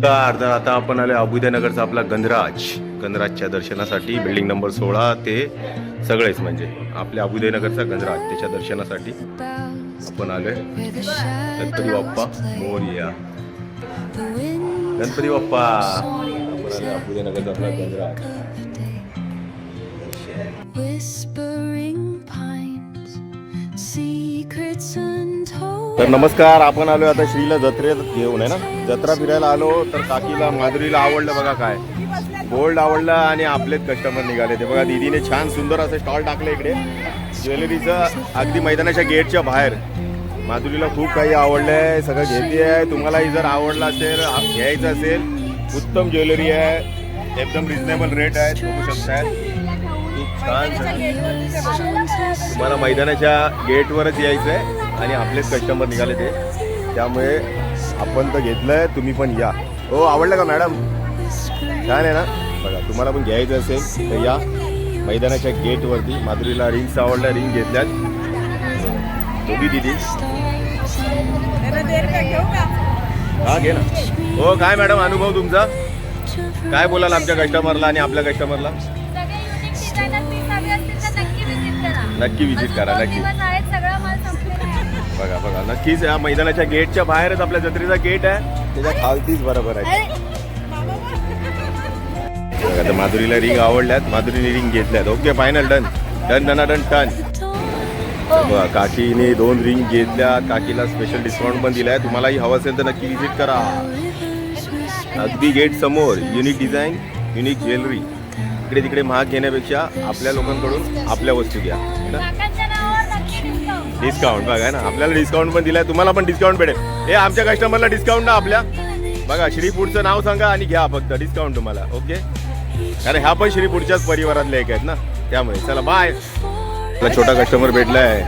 तर आता आपण आले अभुदयनगरचा आपला गणराजच्या दर्शनासाठी. बिल्डिंग नंबर 16 ते सगळेच म्हणजे आपल्या अभुदयनगरचा गणराज त्याच्या दर्शनासाठी आपण आलोय. गणपती बाप्पा मोरया. गणपती बाप्पा. आपण आलोय अभुदयनगरचा आपला गणराज. तर नमस्कार, आपण आलोय आता श्रीला जत्रेत घेऊन आहे ना, जत्रा फिरायला आलो. तर काकीला माधुरीला आवडलं बघा, काय गोल्ड आवडलं आणि आपलेच कस्टमर निघाले. ते बघा दीदीने छान सुंदर असे स्टॉल टाकले इकडे ज्वेलरीचं, अगदी मैदानाच्या गेटच्या बाहेर. माधुरीला खूप काही आवडलंय, सगळं घेते आहे. तुम्हालाही जर आवडलं असेल, घ्यायचं असेल, उत्तम ज्वेलरी आहे, एकदम रिजनेबल रेट आहे, बघू शकताय. खूप छान. तुम्हाला मैदानाच्या गेटवरच यायचं आहे आणि आपलेच कस्टमर निघाले ते, त्यामुळे आपण तर घेतलंय, तुम्ही पण या. हो, आवडलं का मॅडम? छान आहे ना. बघा तुम्हाला पण घ्यायचं असेल तर या मैदानाच्या गेटवरती. माधुरीला रिंग्स आवडल्या, रिंग घेतल्यात दोघी दिदी. हा घे ना. हो, काय मॅडम अनुभव तुमचा काय बोलाल आमच्या कस्टमरला आणि आपल्या कस्टमरला? नक्की विजिट करा, नक्की. बघा बघा नक्कीच या मैदानाच्या गेटच्या बाहेरच आपल्या जत्रेचा गेट आहे, त्याच्या खालतीच बरोबर आहे. बघा माधुरीला रिंग आवडल्यात, माधुरीने रिंग घेतल्यात. Okay, final, done done done done टन. बघा काकीने 2 रिंग घेतल्या, काकीला स्पेशल डिस्काउंट पण दिलाय. तुम्हालाही हवं असेल तर नक्की विजिट करा. अगदी गेट समोर युनिक डिझाईन, युनिक ज्वेलरी. इकडे तिकडे महाग घेण्यापेक्षा आपल्या लोकांकडून आपल्या वस्तू घ्या. डिस्काउंट बघा ना, आपल्याला डिस्काउंट पण दिलाय, तुम्हाला पण डिस्काउंट भेटेल. हे आमच्या कस्टमरला डिस्काउंट ना आपल्या. बघा श्रीपूरचं नाव सांगा आणि घ्या फक्त डिस्काउंट तुम्हाला. ओके, कारण ह्या पण श्रीपूरच्याच परिवारातले एक आहेत ना, त्यामुळे. चला बाय. छोटा कस्टमर भेटलाय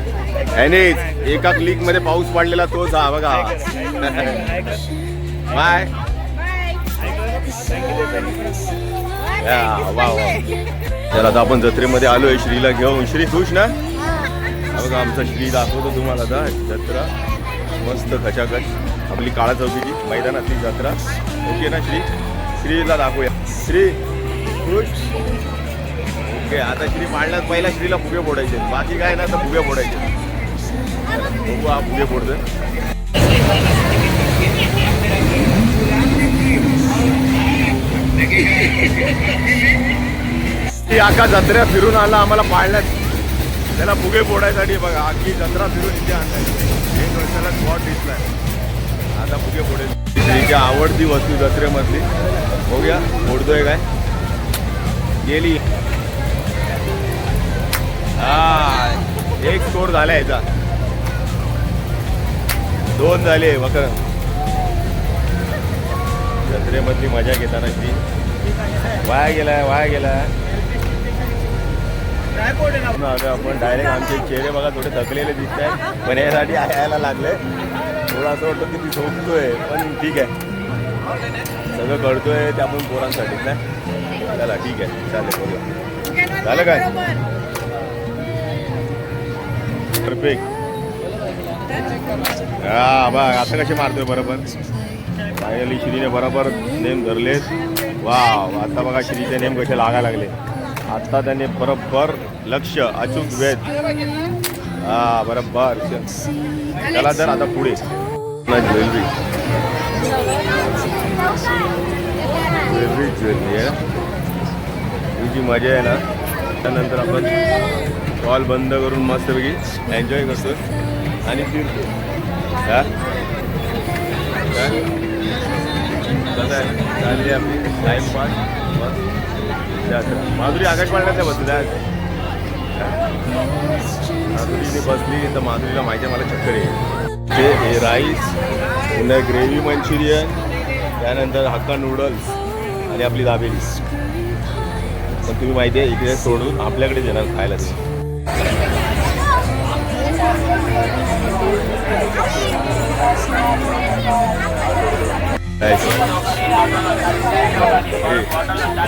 आणि एका क्लिक मध्ये पाऊस पडलेला तोच हा बघा. बाय. वा वा. चला आता आपण जत्रेमध्ये आलोय श्रीला घेऊन. श्री खुश ना? बघा आमचा श्री दाखवतो तुम्हाला आता. जत्रा मस्त खचाखच आपली काळा चौकीची मैदानातली जत्रा. ओके ना श्री? श्रीला दाखवूया. श्री खुश? ओके, आता श्री पाळण्यात पहिला श्रीला फुगे फोडायचे, बाकी काय ना तर फुगे फोडायचे. बघू हा फुगे फोडतोय. आका जत्रा फिरून आला आम्हाला पाळण्यात, त्याला फुगे फोडायसाठी. बघा आखी जत्रा फिरून इथे आणलाय, 1 वर्षाला स्पॉट दिसलाय. आता फुगे फोडेल. तिची आवडती वस्तू जत्रेमधली. बघूया फोडतोय काय. गेली. हा, 1 स्कोर झाला याचा, 2 झाले. वकर जत्रेमधली मजा घेताना श्री वाया गेलाय. आपण डायरेक्ट आमचे चेहरे बघा थोडे थकलेले दिसत आहेत, पण यासाठी यायला लागले. थोडं असं वाटतं की ती झोपतोय, पण ठीक आहे, सगळं कळतोय ते आपण पोरांसाठीच नाही. चला ठीक आहे, चालेल. बोलूया. झालं काय? परफेक्ट. हा बघ आता कसे मारतोय बरोबर. फायनली श्रीने बरोबर नेम धरलेत. वाव, आता बघा श्रीचे नेम कसे लागायला लागले. आता त्याने बरोबर लक्ष, अचूक वेध. हा बरोबर. चला तर आता पुढे ज्वेलरी आहे ही जी मजा आहे ना, त्यानंतर आपण कॉल बंद करून मस्तपैकी एन्जॉय करतो आणि फिरतो. हा कसं आहे, चालली आपली टाइमपास. माधुरी आकाश पाळण्यातल्या बसल्या. माधुरीने बसली तर माधुरीला माहिती आहे मला चक्कर येईल. हे राईस, पुन्हा ग्रेव्ही मंचुरियन, त्यानंतर हक्का नूडल्स आणि आपली दाबेली. पण तुम्ही माहिती आहे इकडे सोडून आपल्याकडे येणार खायला ते.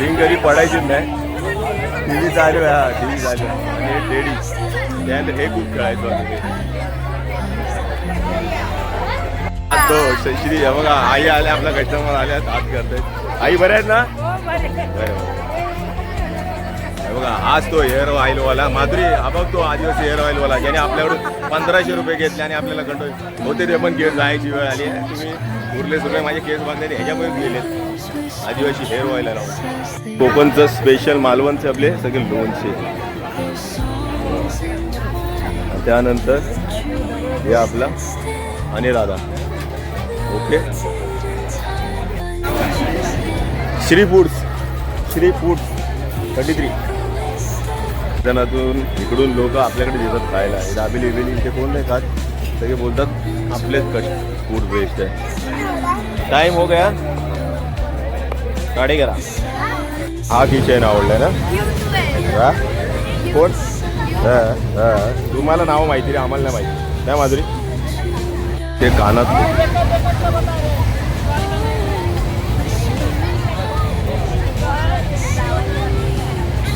रिंग घरी पडायचीच नाही. टी व्ही चालू आहे. हा टी व्ही चालू आहे आणि लेडीज त्यानंतर हे खूप खेळायचं. तो श्री हे बघा आई आल्या, आपला कस्टमर आल्यात, हात करतायत. आई बऱ्या आहेत ना? बरं. हे बघा आज तो हेअर ऑइलवाला माधुरी, हा बघ तो आदिवासी हेअर ऑइलवाला ज्याने आपल्याकडून 1500 रुपये घेतले आणि आपल्याला कंट्रोल होते. ते पण केस जायची वेळ आली आहे. तुम्ही उरले सुरले माझे केस बांधले ह्याच्यामुळेच गेलेत. आदिवासी हेअर ऑइल आहे. कोकणचं स्पेशल मालवणचे आपले सगळे लोणचे. त्यानंतर हे आपला आणि राधा. ओके. श्री फूड्स 33 जणातून इकडून लोक आपल्याकडे येतात खायला. दाबेली इथे कोण नाही खात, सगळे बोलतात आपलेच कष्ट फूड बेस्ट आहे. टाइम हो गया 11:30. हा किचन आवडलाय ना? हा कोण? तुम्हाला नाव माहिती रे, आम्हाला नाही माहिती. काय माधुरी ते कानात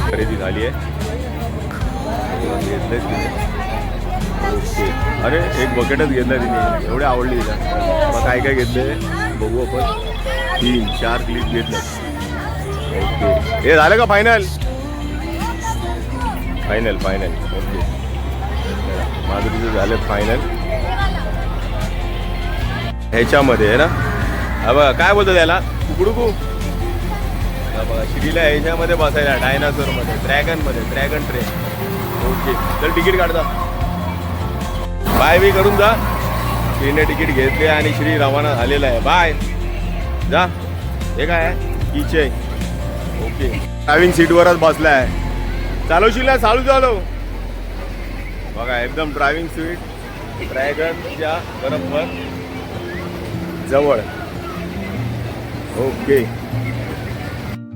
खरेदी झाली आहे. घेतलंय तिने. ओके. अरे एक बकेटच घेतलं तिने, एवढे आवडली तिला. मग काय काय घेतले बघू आपण. 3-4 क्लिप घेतलं. ओके. हे झालं का फायनल? फायनल. ओके. माधुरीचं झालं फायनल. ह्याच्यामध्ये आहे ना, हा बघा काय बोलतो त्याला, कुकडुकू. बघा श्रीला ह्याच्यामध्ये बसायला, डायनासोरमध्ये, ड्रॅगन ट्रेन. ओके. तर तिकीट काढता, बाय बी करून जा. श्रीने तिकीट घेतले आणि श्री रवाना झालेला आहे. बाय जा. हे काय आहे? किचन. ओके. ड्रायव्हिंग सीटवरच बसला आहे. चालवशील ना? चालू. बघा एकदम ड्रायव्हिंग सीट ड्रॅगनच्या बरोबर जवळ. ओके.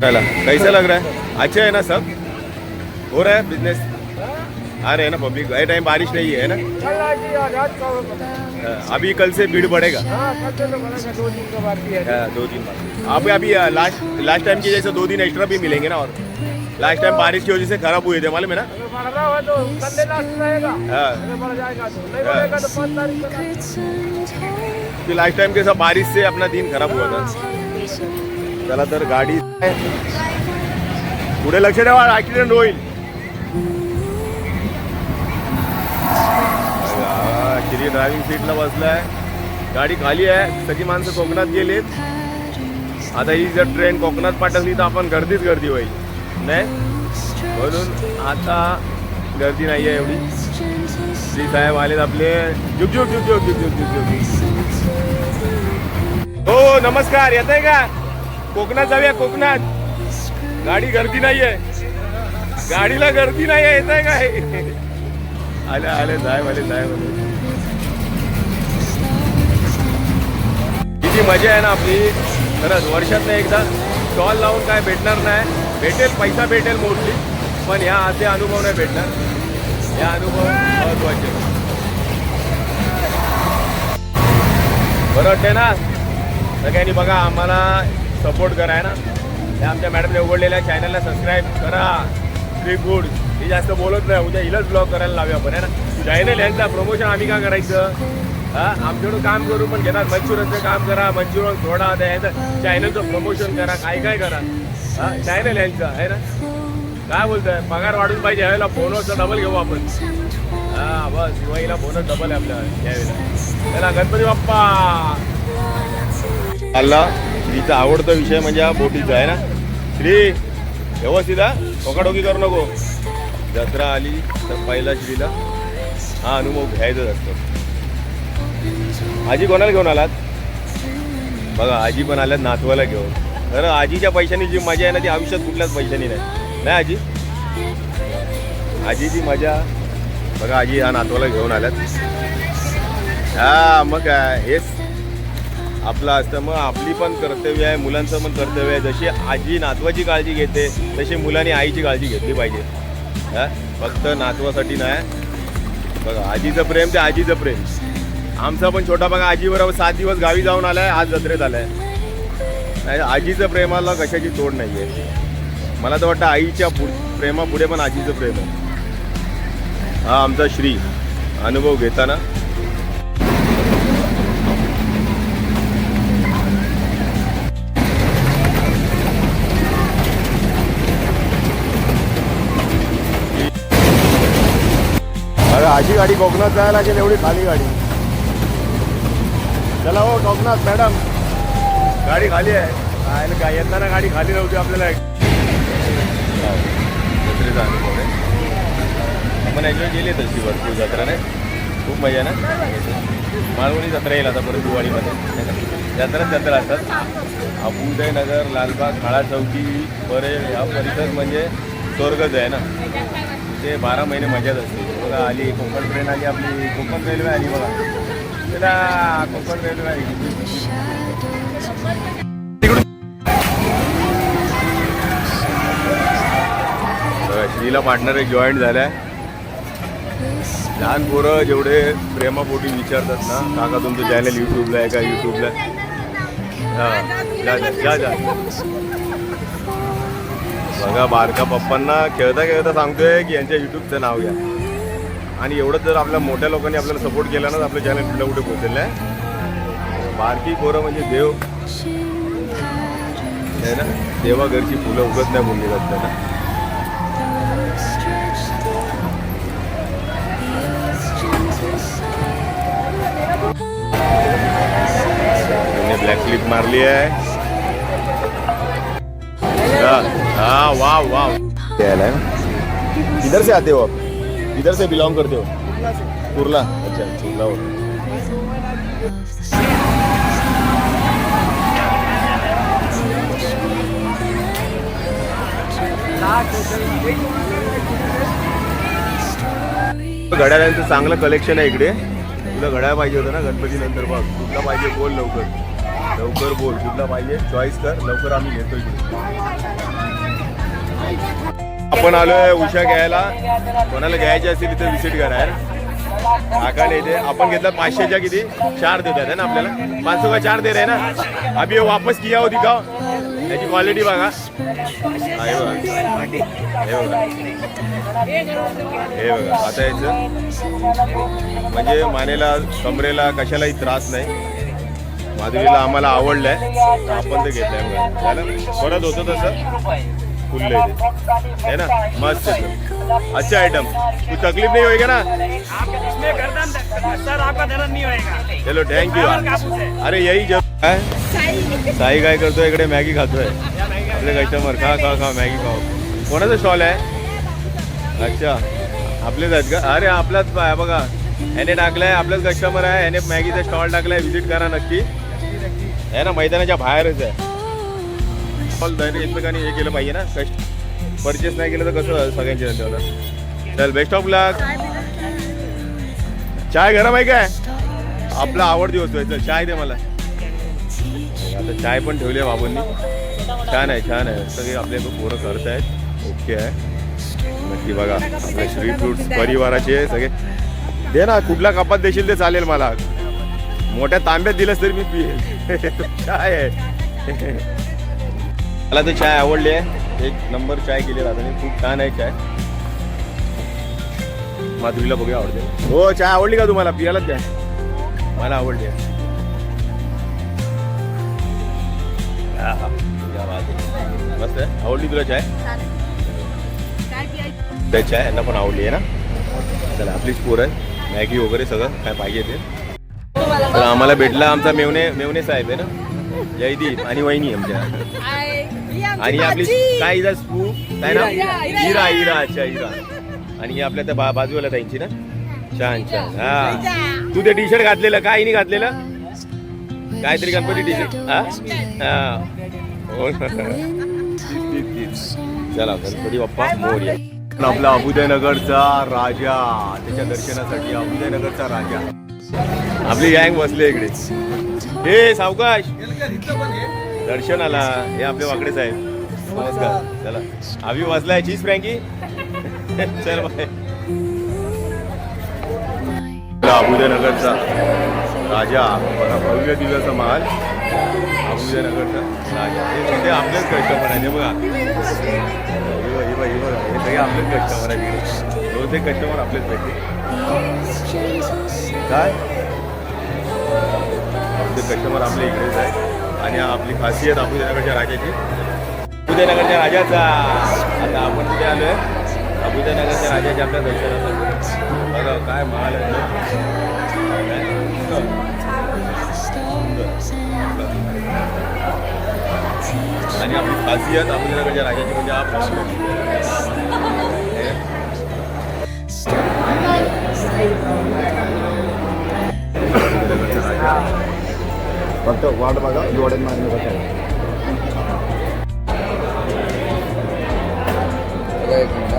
चला कैसा लग रहा है? अच्छा है ना सब? हो रहा है बिजनेस? आ रहे हैं ना पब्लिक? ये टाइम बारिश नहीं है ना? अभी कल से भीड़ बढ़ेगा? हाँ 2-3 बार. अभी लास्ट टाइम की जैसे 2 दिन एक्स्ट्रा भी मिलेंगे ना. और लास्ट टाइम बारिश की वजह से खराब हुए थे मालूम है ना? लास्ट टाइम के सब बारिश से अपना दिन खराब हुआ था. चला तर गाडी पुढे लक्ष ठेवा, ऍक्सिडेंट होईल. श्री ड्रायव्हिंग सीटला बसलाय. गाडी खाली आहे. सगळी माणसं कोकणात गेलेत. आता ही जर ट्रेन कोकणात पाठवली तर आपण गर्दी होईल नाही, म्हणून आता गर्दी नाही आहे एवढी. श्री साहेब आलेत आपले. जुग. हो नमस्कार. येत आहे का? कोकणात जाऊया. कोकणात गाडी गर्दी नाहीये, गाडीला गर्दी नाहीये. येत आहे काय? आले साहेब. किती मजा आहे ना आपली. खरंच वर्षातनं एकदा स्टॉल लावून काय भेटणार नाही. भेटेल, पैसा भेटेल मोस्टली, पण ह्या असे अनुभव नाही भेटणार. या अनुभव महत्वाचे. बरं वाटतंय ना? सगळ्यांनी बघा आम्हाला सपोर्ट करा ना. त्या आमच्या मॅडमने उघडलेल्या चॅनलला सबस्क्राईब करा. श्री फूड ही जास्त बोलत नाही, उद्या हिलाच ब्लॉग करायला लावूया आपण आहे ना. चॅनल यांचा प्रमोशन आम्ही का करायचं? आमच्याकडून काम करू पण घेणार. मंचुरियनचं काम करा, मंचुरियन थोडा द्यायचं, चॅनलचं प्रमोशन करा, काय करा. चॅनल यांचं आहे ना. काय बोलतोय? पगार वाढून पाहिजे यावेळेला. बोनसचा डबल घेऊ आपण. बस दिवाळीला बोनस डबल आहे आपल्या यावेळेला. त्याला गणपती बाप्पा आला. श्रीचा आवडता विषय म्हणजे हा बोटीचा आहे ना. श्री व्यवस्थित टोकाटोकी करू नको. जत्रा आली तर पहिला श्रीला हा अनुभव घ्यायचाच असतो. आजी कोणाला घेऊन आलात? बघा आजी पण आल्यात नातवाला घेऊन. खरं आजीच्या पैशानी जी मजा आहे ना ती आयुष्यात कुठल्याच पैशानी नाही आजी. आजीची मजा बघा. आजी हा नातवाला घेऊन आल्यात. मग काय हेच आपलं असतं. मग आपली पण कर्तव्य आहे, मुलांचं पण कर्तव्य आहे. जशी आजी नातवाची काळजी घेते तशी मुलांनी आईची काळजी घेतली पाहिजे. फक्त नातवासाठी नाही. बघा आजीचं प्रेम ते आजीचं प्रेम. आमचा पण छोटा बघा आजीबरोबर 7 दिवस गावी जाऊन आलाय, आज जत्रेत आलाय. आजीचं प्रेमाला कशाची तोड नाही आहे. मला तर वाटतं आईच्या प्रेमापुढे पण आजीचं प्रेम आहे. हा आमचा श्री अनुभव घेताना अशी गाडी कोकणात जायला लागेल, एवढी खाली गाडी. चला हो कोकणात मॅडम, गाडी खाली आहे. काय येताना गाडी खाली नव्हती आपल्याला. जत्रेचा अनुभव आहे. आपण एन्जॉय केली तशी भरपूर जत्रा नाही, खूप मजा ना. मालवणी जत्रा येईल आता परत दिवाळीमध्ये. जत्रा असतात. अभुदयनगर, लालबाग, खाळा चौकी, परेल हा परिसर म्हणजे स्वर्गच आहे ना. ते 12 महिने मजाच असते. बघा आली कोकण ट्रेन आली, आपली कोकण रेल्वे आली बघा. त्याला कोकण रेल्वे आली. श्रीला पार्टनर एक जॉईंट झालाय. लहान पोरं जेवढे प्रेमापोटी विचारतात ना, काका तुमचं चॅनल यूट्यूबला आहे का, यूट्यूबला. हां जा बघा, बारका पप्पांना खेळता खेळता सांगतोय की यांच्या यूट्यूबचं नाव घ्या. आणि एवढंच जर आपल्या मोठ्या लोकांनी आपल्याला सपोर्ट केला ना, आपलं चॅनल कुठल्या कुठे पोहोचलेलं आहे. बारकी पोरं म्हणजे देव आहे ना, देवा घरची फुलं उगत नाही बोलली जात ना. ब्लॅक क्लिप मारली है. हाँ वाह वाह. किधर से आते हो आप? किधर से बिलोंग करते हो? कुर्ला. अच्छा कुर्ला हो. घड्याळांचं चांगलं कलेक्शन आहे इकडे. तुला घड्याळ पाहिजे होतं ना गणपती नंतर, बघ कुठला पाहिजे बोल, लवकर बोल कुठला पाहिजे, चॉईस कर लवकर, आम्ही घेतो इकडे. आपण आलोय उषा घ्यायला. कोणाला घ्यायची असतील तिथे विजिट करा. काका नाही ते आपण घेतला 500च्या किती 4 देतात आहे ना आपल्याला. 500 का 4 दे रहे ना. अभी वापस किया हो, दिखाओ याची क्वालिटी बघा. हे बघा आता याचं म्हणजे मानेला कमरेला कशालाही त्रास नाही. माधुरीला आम्हाला आवडलंय, आपण ते घेतलंय बघा. झालं परत होतं तसं फुल्ले है ना, मस्त. अच्छा आइटम, कुछ तकलीफ नहीं होएगा ना. सर आपका दर्द नहीं होएगा. चलो थैंक यू. अरे यही जब काय साई काय करतोय इकडे, मॅगी खातोय. आपले कस्टमर खा मॅगी खाओ. कोणाचा स्टॉल आहे? अच्छा आपलेच आहेत का? अरे आपलाच बघा, याने टाकलाय, आपलाच कस्टमर आहे. याने मॅगीचा स्टॉल टाकलाय, व्हिजिट करा नक्की. आहे ना, मैदानाच्या बाहेरच आहे. एकमेकांनी हे केलं पाहिजे ना, परचेस नाही केलं तर कसं सगळ्यांची धंदे होणार. चल बेस्ट ऑफ लक. चाय गरम आहे काय? आपला आवडती वस्तू आहे. चल चाय दे मला. आता चाय पण ठेवली आहे बाबूंनी. छान आहे सगळे आपले पोरं करत आहेत. ओके आहे नक्की. बघा आपले श्री फ्रूट्स परिवाराचे सगळे दे ना. कुठला कपात देशील ते चालेल मला. मोठ्या तांब्यात दिलंस तरी मी पिये. चाय आहे. मला तर चाय आवडली आहे. एक नंबर चाय केली राहते, खूप छान आहे चाय. माधुरीला बघूया आवडते. हो चाय आवडली का तुम्हाला? पियालाच द्या. मला आवडली आहे. मस्त आहे. आवडली तुला चाय? चाय यांना पण आवडली आहे ना. चला आपलीच पोर आहे. मॅगी वगैरे सगळं काय पाहिजे ते. तर आम्हाला भेटला आमचा मेवणे साहेब आहे ना, जयदीप आणि वहिनी आमच्या. आणि आपली काय हिरा स्पू काय ना, हिरा. अच्छा हिरा. आणि ही आपल्या त्या बाजूला ताईंची ना. छान. हा तू ते टी शर्ट घातलेलं काय नाही घातलेलं, काहीतरी गणपती टी शर्ट. चला गणपती बाप्पा मोरया. आपला अभुदयनगरचा राजा, त्याच्या दर्शनासाठी अभुदयनगरचा राजा. आपली गँग बसले इकडे. हे सावकाश दर्शनाला. हे आपले वाकडे साहेब, नमस्कार. चला आम्ही बसलाय. चीज फ्रँकी. चल बाय. अभुदयनगरचा राजा, भव्य दिव्याचा महाल. अभुदयनगरचा राजा. हे आपलेच कस्टमर आहे. हे बघा हे सगळे आपलेच कस्टमर आहे. रोज एक कस्टमर आपलेच भेटते. काय आपले कस्टमर आपल्या इकडेच आहे. आणि आपली खासियत अभुदयनगरच्या राजाची. अभुदयनगरच्या राजाचा आता आपण कुठे आलोय? अभुदयनगरच्या राजाच्या आपल्या दर्शनासाठी. बघा काय महाल आहे आणि आपली खासियत अबुदनगरच्या राजाची म्हणजे हा फक्त वाट बघा जोड्यात मागणं कसं आहे. एक मिनिट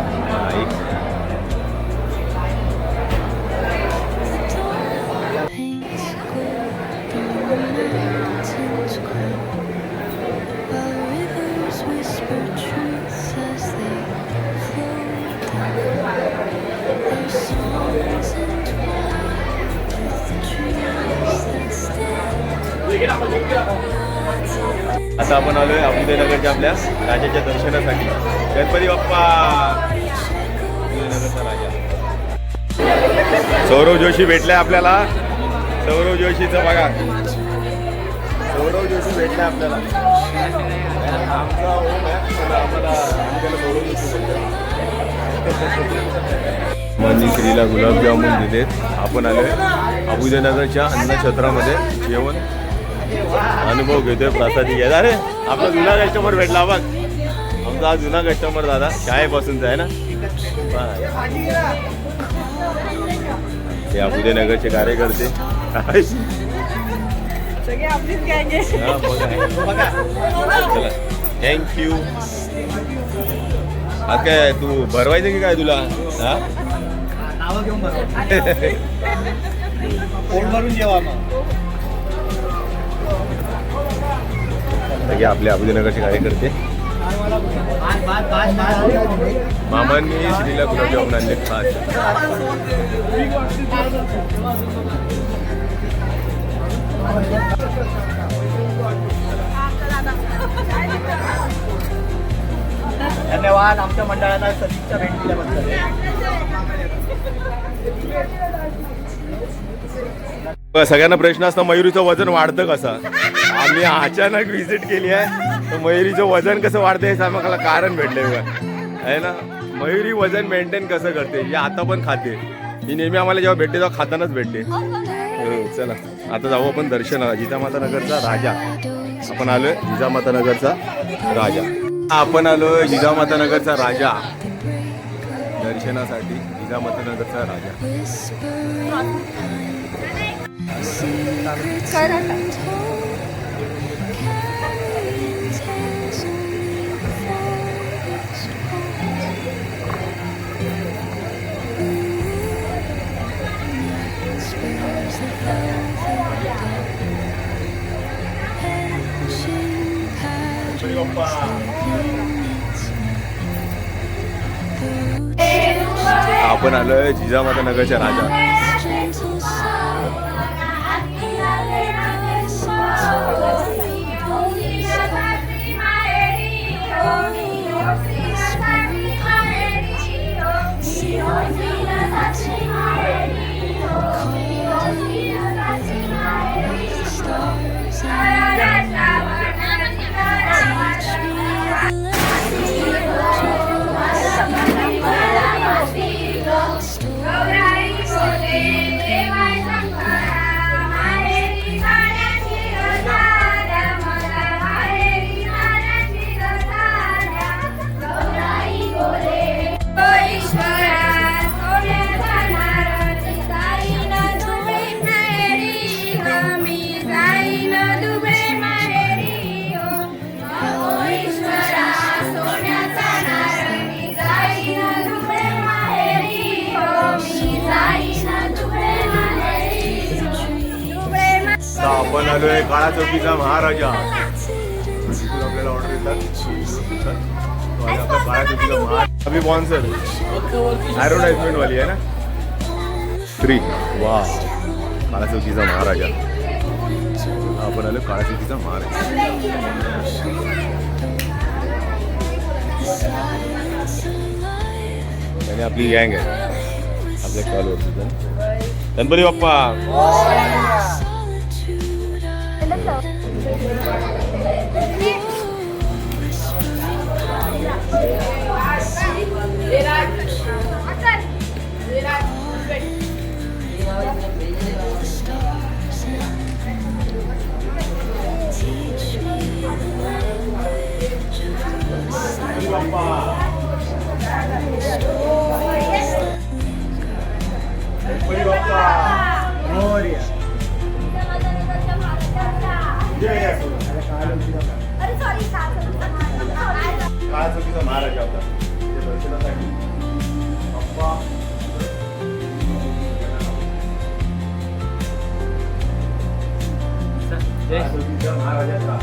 आता आपण आलोय अबुदनगरच्या आपल्या राजाच्या दर्शनासाठी. गणपती बाप्पा. अबुदनगरचा राजा सौरव जोशी भेटलाय आपल्याला. सौरव जोशीचं बघा. सौरव जोशी भेटलाय आपल्याला. आमचा होम आहे आम्हाला सौरव जोशी मनी श्रीला गुलाबजामुन दिलेत. आपण आलोय अबुदनगरच्या अन्नछत्रामध्ये जेवण अनुभव घेतोय. प्रसादी घ्या. अरे आपला जुना कस्टमर भेटला बघ. आमचा हा जुना कस्टमर दादा शाळेपासूनचा आहे ना. हे अबुदनगरचे कार्यकर्ते. चला थँक्यू. आज काय तू भरवायचं की काय तुला? हा भरून जेवा आपले अबुदनगरचे कार्यकर्ते. मामांनी श्रीला गुलाबजामुन आणले खास. धन्यवाद आमच्या मंडळाला सदिच्छा भेट दिल्याबद्दल. सगळ्यांना प्रश्न असता मयुरीचं वजन वाढतं कसं. आम्ही अचानक व्हिजिट केली आहे तर मयुरीचं वजन कसं वाढतं हे आम्हाला कारण भेटले आहे ना. मयुरी वजन मेंटेन कसं करते हे आता पण खाते. ही नेहमी आम्हाला जेव्हा भेटते तेव्हा खातानाच भेटते. चला आता जाऊ आपण दर्शनाला. जिजामाता नगरचा राजा. आपण आलोय जिजामाता नगरचा राजा. आपण आलोय जिजामाता नगरचा राजा दर्शनासाठी. जिजामाता नगरचा राजा. आपण आलोय जिजामाता नगरच्या राजा. आपण आलोय काळा चौकीचा महाराजा. आपल्याला ऑर्डर येतात काळा चौकीचा महाराजा. अभी स्पॉन्सर ॲडव्हर्टाइजमेंट वाली आहे ना. फ्री. वा काळा चौकीचा महाराजा. आपण आलोय काळा चौकीचा महाराजा. आणि आपली गँग आहे आपल्या कॉलवरती. गणपती बाप्पा. विराट काळा चौकीचा महाराजा होता त्याच्या दर्शनासाठी बाप्पा काळा चौकीच्या महाराजाचा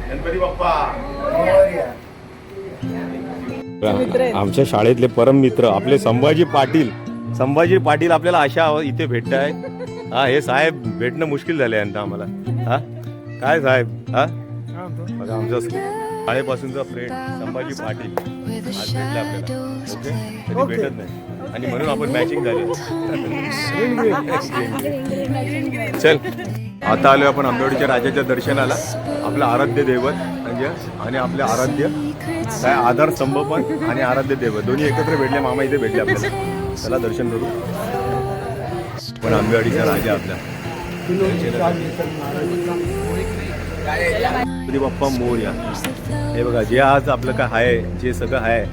गणपती बाप्पा. आमच्या शाळेतले परम मित्र आपले संभाजी पाटील आपल्याला अशा इथे भेटत आहे. हा हे साहेब भेटणं मुश्किल झालं यांना आम्हाला. हा काय साहेब हा बघा आमचा शाळेपासूनचा फ्रेंड संभाजी पाटील आज भेटला आपल्याला. ओके कधी भेटत नाही आणि म्हणून आपण मॅचिंग झाले. चल आता आलोय आपण आंबेवाडीच्या राजाच्या दर्शनाला. आपलं आराध्य दैवत म्हणजे आणि आपले आराध्य काय आधारस्तंभ पण आणि आराध्य दैवत दोन्ही एकत्र भेटले. मामा इथे भेटले आपल्याला. चला दर्शन करू. पण आंबेवाडीचा राजा आपला गणपती बाप्पा मोरया. हे बघा जे आज आपलं काय आहे जे सगळं आहे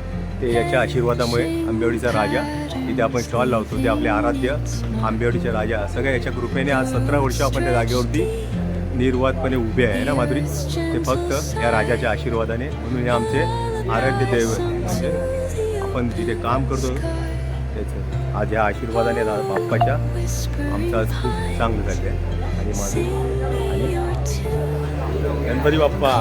ते याच्या आशीर्वादामुळे आंबेवाडीचा राजा इथे आपण स्टॉल लावतो. ते आपले आराध्य आंबेवाडीचे राजा सगळ्या याच्या कृपेने आज 17 वर्ष आपण त्या जागेवरती निर्वादपणे उभे आहे ना माधुरी. ते फक्त या राजाच्या आशीर्वादाने. म्हणून हे आमचे आराध्य दैवत म्हणजे आपण जिथे काम करतो त्याचं आज या आशीर्वादाने बाप्पाच्या आमचं आज खूप चांगलं झालं आहे. आणि माधुरी आणि गणपती बाप्पा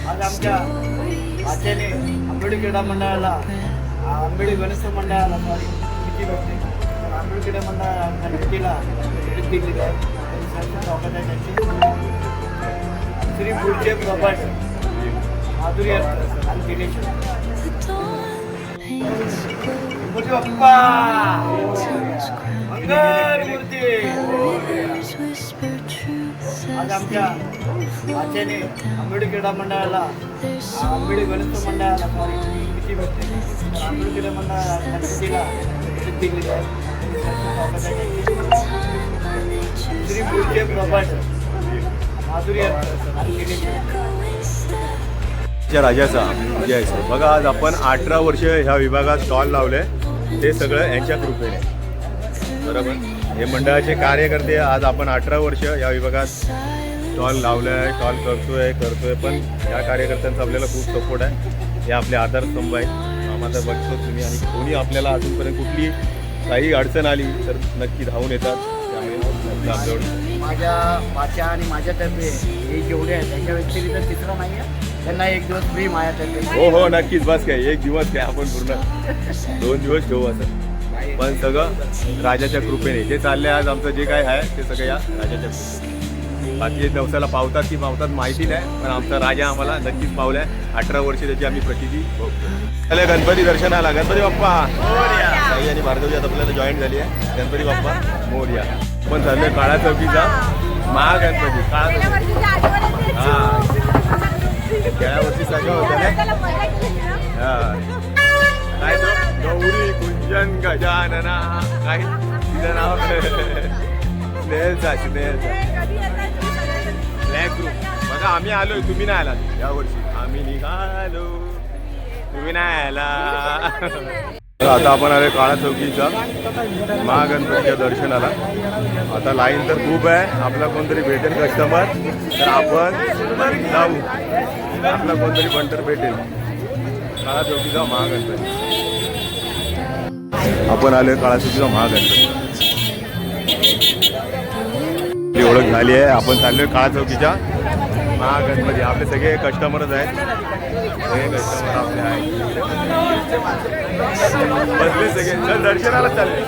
आज आमच्या आचार्य आंबेडी क्रीडा मंडळाला आंबेडी गणेश मंडळाला किती भेटते आंबेडी क्रीडा मंडळाला भेटीला भेट दिली आहे. श्री पुढचे प्रभात माधुरी आणि दिनेश बाप्पा मंगलमूर्ती. आज आमच्या आचार्य आंबेडी क्रीडा मंडळाला आंबेडी गणेश मंडळाला किती भेटते आंबेडी क्रीडा मंडळाला गणपतीला भेट दिली आहे. श्री पुढचे प्रभात माधुरी आणि दिनेश राजाचा विजय आहे. बघा आज आपण 18 वर्ष ह्या विभागात स्टॉल लावले. ते सगळं यांच्या कृपेने बरोबर. हे मंडळाचे कार्यकर्ते आज आपण 18 वर्ष या विभागात स्टॉल लावलं आहे स्टॉल करतोय पण या कार्यकर्त्यांचा आपल्याला खूप सपोर्ट आहे. हे आपले आधारस्तंभ आहेत. आम्हाला बघतो तुम्ही आणि कोणी आपल्याला अजूनपर्यंत कुठली काही अडचण आली तर नक्की धावून येतात. त्यामुळे आपल्याकडे माझ्या आणि माझ्यातर्फे हे जेवढे आहेत त्याच्या व्यतिरिक्त तिसरं नाही आहे. त्यांना एक दिवस फ्री माझ्यातर्फे. हो नक्कीच. बस काय एक दिवस काय आपण पूर्ण 2 दिवस ठेवू असं. पण सगळं राजाच्या कृपेने जे चालले आज आमचं जे काय आहे ते सगळं या राजाच्या कृपेने. बाकी दिवसाला पावतात की पावतात माहिती नाही पण आमचा राजा आम्हाला नक्कीच पावलाय. 18 वर्ष त्याची आम्ही प्रचिती बघतो. चला गणपती दर्शनाला. गणपती बाप्पा ताई आणि भार्गवी आता आपल्याला जॉईन झाली आहे. गणपती बाप्पा मोरया. पण चाललोय काळा चौकीचा महागणपती. काळा चौकी हा खेळावरती सगळं होतं ना. हा काय तो गौरी कुंजन गजानना काय तिचं नाव स्नेहलचा ब्लॅक ग्रुप. बघा आम्ही आलोय तुम्ही नाही आलात यावर्षी. आम्ही निघालो तुम्ही नाही आला. आता आपण आलोय काळा चौकीचा महागणपतीच्या दर्शनाला. आता लाईन तर खूप आहे. आपला कोणतरी भेटेल कस्टमर तर आपण जाऊ. आपला कोणतरी बंटर भेटेल. काळा चौकीचा महागणपती. आपण आलोय काळा चौकीचा महागणपती. ओळख झाली आहे. आपण चाललोय काळा चौकीच्या महागणपती. आपले सगळे कस्टमरच आहेत. सगळे कस्टमर आपले आहेत बसले सगळे. चल दर्शनाला चालले.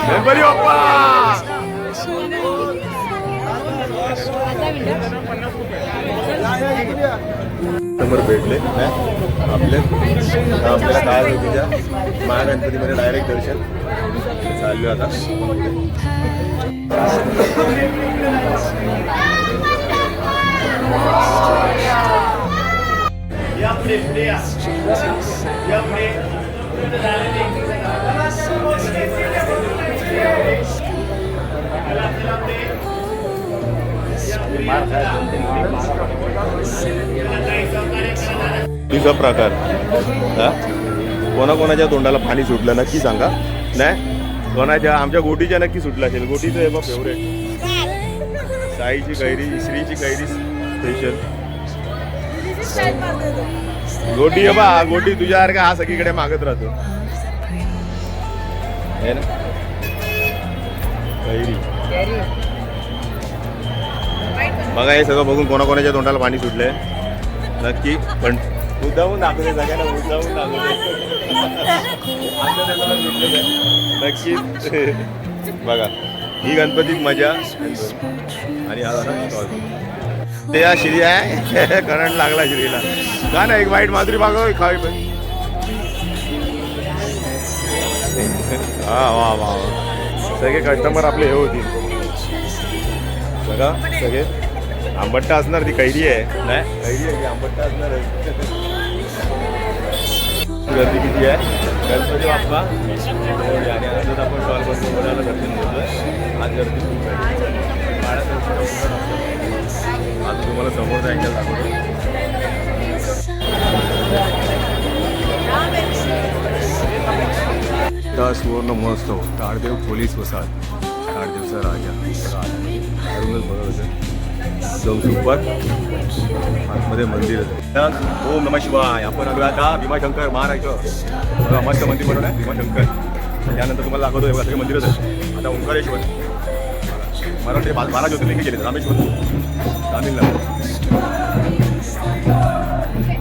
गणपती बाप्पा समोर भेटले आपल्याला काळा चौकीच्या महागणपतीमध्ये डायरेक्ट दर्शन चाललो आता. तुझा प्रकार हा कोणाकोणाच्या तोंडाला पाणी सुटलं नक्की सांगा. नाही कोणाच्या आमच्या गोटीच्या नक्की सुटला असेल. गोटीचं आहे बा फेवरेट. साईची कैरी श्रीची कैरी स्पेशल गोटी आहे बा. गोटी तुझ्यासारखा हा सगळीकडे मागत राहतो है ना. कैरी बघा हे सगळं बघून कोणाकोणाच्या तोंडाला पाणी सुटलंय नक्की. पण मुद्दाहून दाखवते सगळ्यांना मुद्दाहून दाखवते नक्की. बघा ही गणपतीत मजा. आणि हा स्टॉल ते या श्री आहे करंट लागला श्रीला का ना. एक वाईट माधुरी मागव खावी पण. हा वा वा सगळे कस्टमर आपले हे होतील बघा. सगळे आंबट्टा असणार. ती कैरी आहे नाही कैरी आहे की आंबट्टा असणार आहे. गर्दी किती आहे. गणपती बाप्पा आणि आजच आपण स्टॉल बसून कोणाला दर्शन घेतोय. आज गर्दी खूप आहे. आज तुम्हाला समोर अँगल दाखवतो. सुवर्ण महोत्सव ताडदेव पोलीस वसाहत ताडदेवचा राजा अरुणच बघत होते. एकदम सुपर आतमध्ये मंदिर आहे. ओम नमः शिवाय. आपण आलो आता भीमाशंकर महाराष्ट्र मस्त मंदिर बनवलं आहे भीमाशंकर. त्यानंतर तुम्हाला दाखवतो एवढं सगळे मंदिरच आहे. आता ओंकारेश्वर मराठी 12 ज्योतिर्लिंग केले. रामेश्वर तामिळनाडू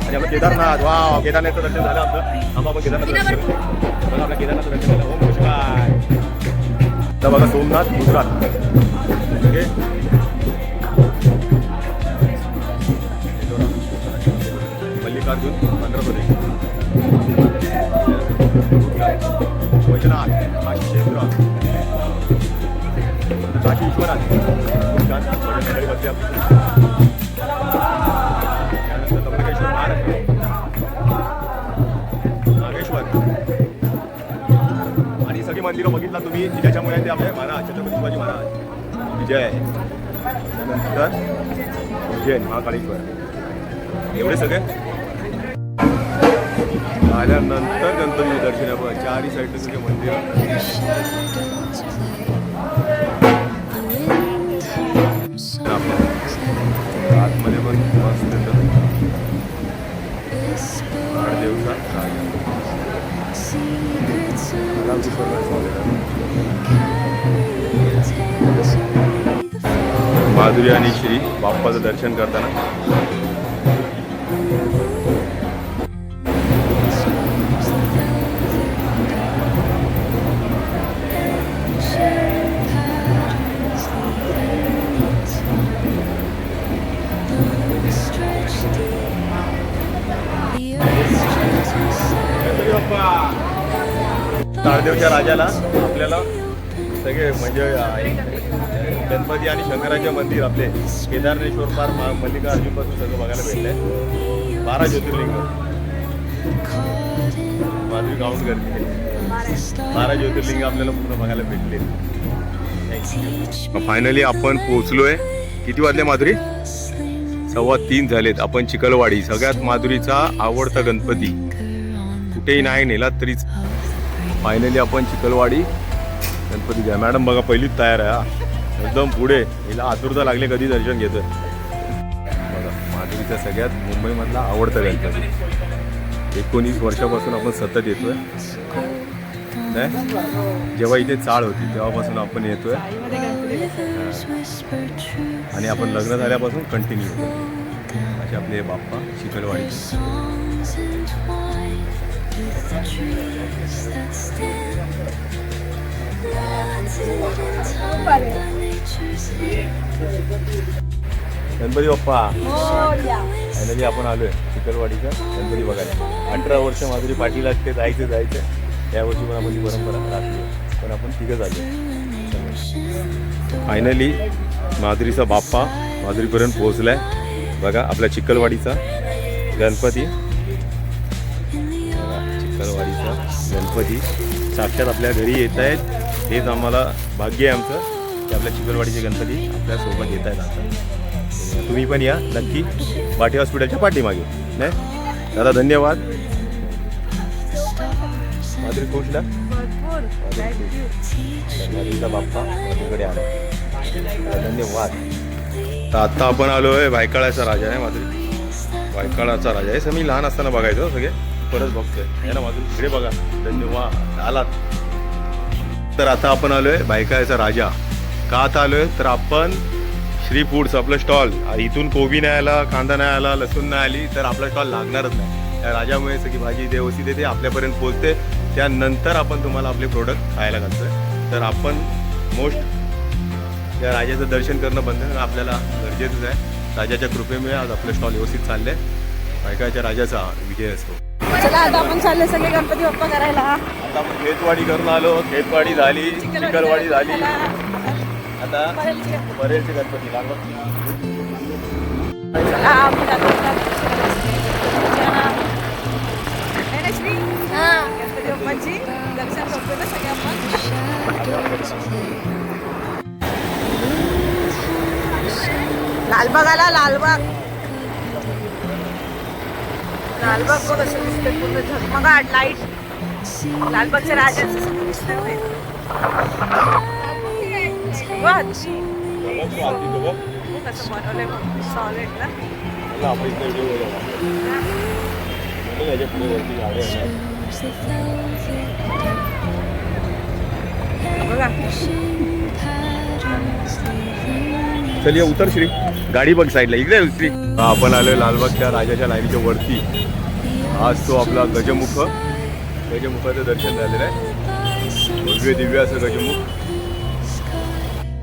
आणि आपलं केदारनाथ. वा केदारनाथचं दर्शन झालं आमचं. आम्हा आपण केदारनाथचं दर्शन केलं. बघा आपल्या केदारनाथचं दर्शन झालं. ओम नमः शिवाय. तर बघा सोमनाथ गुजरात. ओके मल्लिकार्जुन आंध्र प्रदेश. वैजनाथ काशी क्षेत्र काशी विश्वनाथ सगळी बसली आपली. त्यानंतर त्र्यंबकेश्वर महाराष्ट्र नागेश्वर. आणि सगळी मंदिरं बघितला तुम्ही ज्याच्यामुळे ते आपले महाराज छत्रपती शिवाजी महाराज विजय. त्यानंतर उज्जैन महाकाळेश्वर. एवढे सगळे आल्यानंतर गणपती दर्शन आहे. चारही साईडला सगळे मंदिर. आतमध्ये पण मस्त येतं. 8 दिवसात माधुरी आणि श्री बाप्पाचं दर्शन करताना ताडदेवच्या राजाला आपल्याला सगळे म्हणजे गणपती आणि शंकराचे मंदिर आपले केदारेश्वर पार मल्लिकार्जुनपासून सगळं बघायला भेटलंय. 12 ज्योतिर्लिंग माधुरी गाऊन करते. 12 ज्योतिर्लिंग आपल्याला पूर्ण बघायला भेटले. फायनली आपण पोहोचलोय. किती वाजले माधुरी? 3:15 झालेत. आपण चिखलवाडी सगळ्यात माधुरीचा आवडता गणपती कुठेही नाही नेला तरीच. फायनली आपण चिखलवाडी गणपती घ्या. मॅडम बघा पहिलीच तयार आहे. एकदम पुढे. हिला आतुरता लागले कधी दर्शन घेतोय. बघा माधुरीचा सगळ्यात मुंबईमधला आवडता गणपती. 19 वर्षापासून आपण सतत येतोय. नाही जेव्हा इथे चाळ होती तेव्हापासून आपण येतोय. आणि आपण लग्न झाल्यापासून कंटिन्यू होतो. असे आपले बाप्पा चिखलवाडी. गणपती बाप्पा फायनली आपण आलोय चिखलवाडीचा गणपती बघायला. 18 वर्ष माधुरी पाठी लागते. जायचं या वर्षी पण आपण ती परंपरा राखली. पण आपण तिघं झालो. फायनली माधुरीचा बाप्पा माधुरीपर्यंत पोहोचलाय. बघा आपल्या चिखलवाडीचा गणपती. चिखलवाडीचा गणपती साक्षात आपल्या घरी येत आहेत. हेच आम्हाला भाग्य आहे आमचं की आपल्या चिखलवाडीचे गणपती आपल्यासोबत येत आहेत आता. तुम्ही पण या नक्की पाटी हॉस्पिटलच्या पाठीमागे. नाही दादा धन्यवाद. माधुरी खुशला माधुरीचा बाप्पा माझ्याकडे आला. धन्यवाद. तर आत्ता आपण आलो आहे भायखळ्याचा राजा आहे. माधुरी भायखळ्याचा राजा आहे. मी लहान असताना बघायचो सगळे परत बघतोय आहे ना माधुरी. इकडे बघा. धन्यवाद आलात. तर आता आपण आलो आहे भायखळ्याचा राजा. का आता आलो आहे तर आपण श्री फूड्स आपलं स्टॉल. इथून कोबी नाही आला, कांदा नाही आला, लसूण नाही आली तर आपला स्टॉल लागणारच नाही. त्या राजामुळे सगळी भाजी व्यवस्थित येते आपल्यापर्यंत पोहोचते. त्यानंतर आपण तुम्हाला आपले प्रोडक्ट खायला घालतोय. तर आपण मोस्ट या राजाचं दर्शन करणं बंद आपल्याला गरजेचंच आहे. राजाच्या कृपेमुळे आज आपलं स्टॉल व्यवस्थित चाललंय. भायखळ्याच्या राजाचा विजय असतो. चला आता आपण चालले सगळे गणपती बाप्पा करायला. आता आपण खेतवाडी करून आलो. खेतवाडी झाली, चिखलवाडी झाली. आता परेलचे गणपती लागवड. चला आपण जातो श्री गणपती बाप्पांची दर्शन करतो ना सगळे आपण. लालबाग आला. लालबाग लालबाग बघ असं दिसते पूर्ण झगमगाट लाईट. लालबागच्या राजाचं सगळं दिसतंय. कसं बनवलंय मग सॉलिड ना. बघा चल ये उतर श्री. गाडी बघ साईडला. इकडे श्री. आपण आलोय लालबागच्या राजाच्या लाईनीच्या वरती. आज तो आपला गजमुख. गजमुखाचं दर्शन झालेलं आहे. भव्य दिव्य असं गजमुख.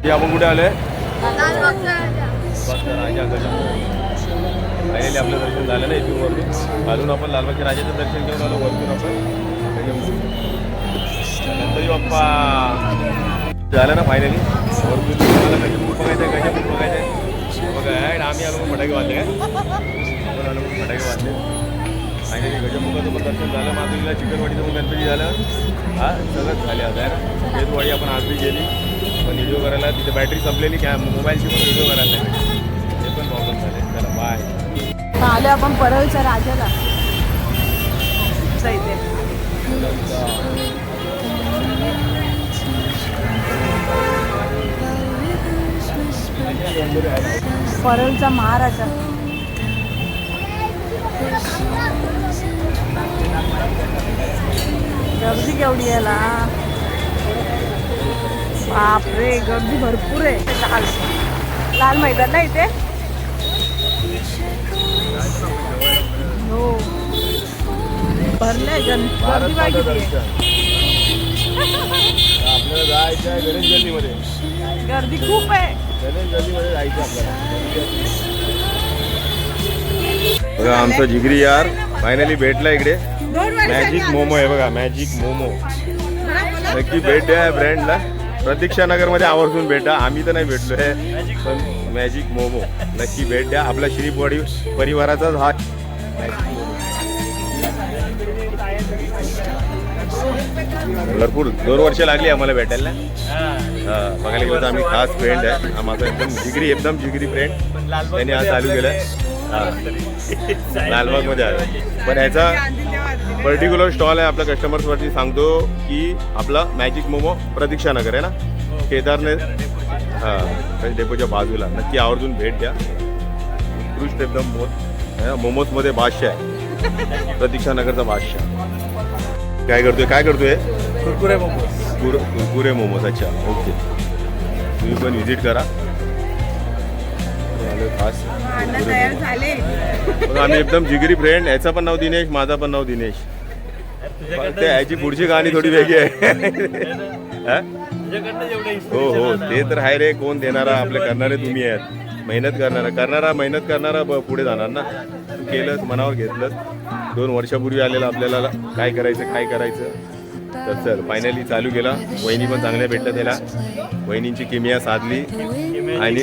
हे आपण कुठे आलोय राजा गजमुख. फायनली आपलं दर्शन झालं नाही इथून वरती. अजून आपण लालबागच्या राजाचं दर्शन घेऊन आलो वरतून आपण गजमुख. गणपती बाप्पा झालं ना फायनली. वरतून तुम्हाला गजमुख बघायचं आहे. गजमुख बघायचं आहे. बघा आम्ही आलो फटाके वाजले काय आपण आलो फटाके वाजले. फायनली गजमुखाचं पण दर्शन झालं. माधुरीला चिखलवाडीचं पण गणपती झालं. हा सगळंच झाले आता यार. खेतवाडी आपण आज बी गेली पण व्हिडिओ करायला तिथे बॅटरी संपलेली. काय मोबाईलची पण व्हिडिओ करायला नाही. ते पण प्रॉब्लेम झाले. चला बाय. आले आपण परळच्या राजाला. इथे परळचा महाराजा. गर्दी केवढी आहे ना. बापरे गर्दी भरपूर आहे. लाल लाल मैदान ना इथे. हो भरले गर्दी बघितली. आपल्याला जायचं आहे गणेश गल्लीमध्ये. गर्दी खूप आहे. गणेश गल्लीमध्ये जायचं आपल्याला. बघा आमचा जिगरी यार फायनली भेटला इकडे. मॅजिक मोमो आहे बघा. मॅजिक मोमो नक्की भेट द्या ब्रँडला. प्रतीक्षा नगरमध्ये आवर्जून भेटा. आम्ही तर नाही भेटलो आहे पण मॅजिक मोमो नक्की भेट द्या. आपला श्रीपवाडी परिवाराचाच हा. भरपूर 2 वर्ष लागली आम्हाला भेटायला. बघायला गेलं तर आम्ही खास फ्रेंड आहे. हा माझा एकदम जिगरी फ्रेंड. त्यांनी आज चालू केलं. लालबागमध्ये आलं पण ह्याचा पर्टिक्युलर स्टॉल आहे. आपल्या कस्टमर्सवरती सांगतो की आपला मॅजिक मोमो प्रतीक्षा नगर आहे ना केदारने डेपोच्या बाजूला. नक्की आवर्जून भेट द्या. उत्कृष्ट एकदम मोमोजमध्ये बादशाह आहे. प्रतीक्षा नगरचा बादशाह. काय करतोय कुरकुरे मोमोज. कुरकुरे मोमोज. अच्छा ओके. तुम्ही पण व्हिजिट करा. खास तयार झाले. आम्ही एकदम जिगरी फ्रेंड. याचं पण नाव दिनेश, माझं पण नाव दिनेश. ते याची पुढची कहाणी थोडी वेगळी आहे. हो हो ते तर आहे रे. कोण देणारा आपले करणारे तुम्ही आहेत. मेहनत करणारा पुढे जाणार ना. केलंच मनावर घेतलंच. 2 वर्षापूर्वी आलेलं आपल्याला काय करायचं तर चल फायनली चालू केला. वहिनी पण चांगल्या भेटल्या त्याला. वहिनींची किमिया साधली आणि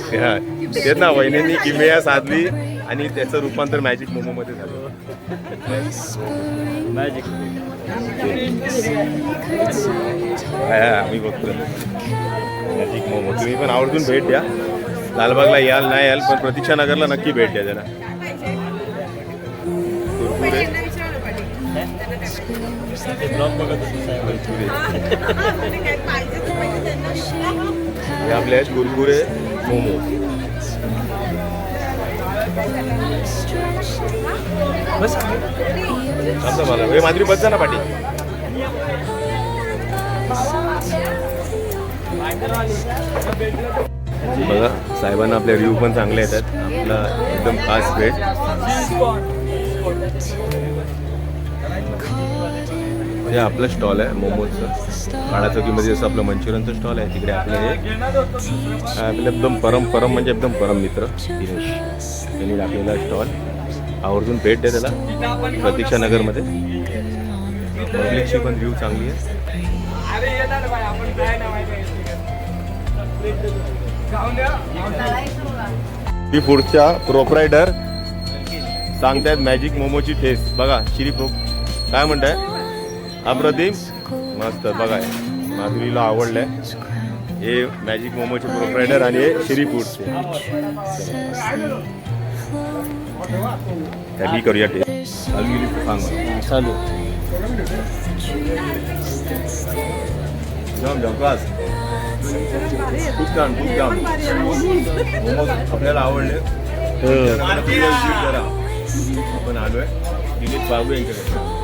तेच ना वहिनींनी किमिया साधली आणि त्याचं रूपांतर मॅजिक मोमोमध्ये झालं. मॅजिक आम्ही बघतोय मॅजिक मोमो. तुम्ही पण आवर्जून भेट द्या. लालबागला याल नाही याल पण प्रतीक्षा नगरला नक्की भेट द्या जरा. कुरकुरे हे आपले आहेत कुरकुरे मोमो. असं मला हे माधुरी बस जा ना पाठी. बघा साहेबांना आपले रिव्ह्यू पण चांगले येतात. आपला एकदम खास भेट. हे आपलं स्टॉल आहे मोमोजचं. काळा चौकीमध्ये जसं आपलं मंचुरियनचं स्टॉल आहे तिकडे आपलं हे आपलं एकदम परम म्हणजे एकदम परम मित्र दिनेश त्यांनी टाकलेला स्टॉल. आवर्जून भेट द्या त्याला प्रतीक्षा नगरमध्ये. पब्लिकची पण व्ह्यू चांगली आहे. ती फूडच्या प्रोप्रायटर सांगतायत मॅजिक मोमोची टेस्ट. बघा श्री काय म्हणताय अप्रतिम मस्त. बघा माधुरीला आवडलंय. हे मॅजिक मोमोचे प्रोप्रायटर आणि हे श्री फूडचे. त्याली करूया टेस्ट. चालू जाम झकास. खूप छान मोमोज आपल्याला आवडले. आपण आलोय दिलीप बाबू यांच्याकडे.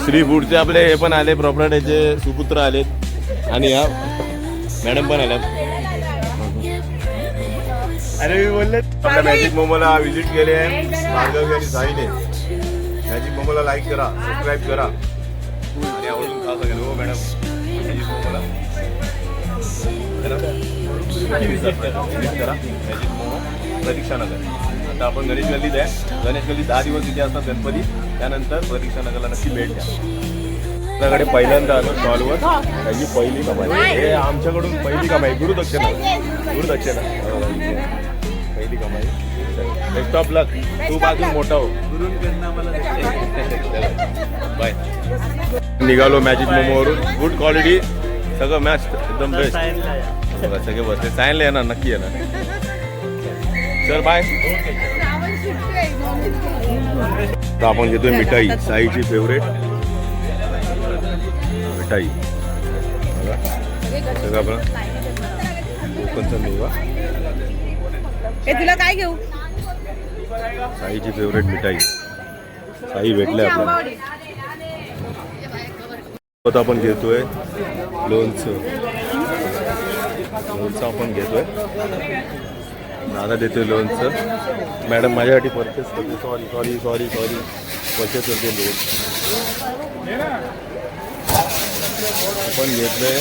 श्री फूडचे आपले हे पण आले प्रॉपर्टीचे सुपुत्र आलेत आणि ह्या मॅडम पण आल्यात. अरे मी बोलले आपल्या मॅजिक मोमोला व्हिजिट केले आहे भार्गवी आणि साईने. मॅजिक मोमोला लाईक करा, सबस्क्राईब करा आणि आवडून खा सगळं. हो मॅडम मॅजिक मोमोला विजिट करा. मॅजिक मोमो प्रतीक्षा नगर. आता आपण गणेश गल्लीत आहे. गणेश गल्ली 10 दिवस तिथे असतात गणपती. त्यानंतर प्रतीक्षा नगरला नक्की भेट द्या. आपल्याकडे पहिल्यांदा आलो स्टॉलवर. त्याची पहिली कमाई हे आमच्याकडून पहिली कमाई. गुरुदक्षिणा पहिली कमाई. बेस्ट ऑफ लक. तू बाजून मोठा हो. बाय. निघालो मॅजिक मोमोवरून. गुड क्वालिटी सगळं मॅच एकदम बेस्ट. बघा सगळे बसले. सायनला येणार नक्की येणार. चल बाय. तर आपण घेतोय मिठाई. साईची फेवरेट मिठाई. बघा सगळं आपण कोकणचा मेवा. तुला काय घेऊ? साईची फेवरेट मिठाई. साई भेटले आपल्याला. आता आपण घेतोय लोणचं आपण घेतोय. दादा देतोय लोणचं. मॅडम माझ्यासाठी परचेस करते. सॉरी परचेस करते लोणचं. आपण घेतलंय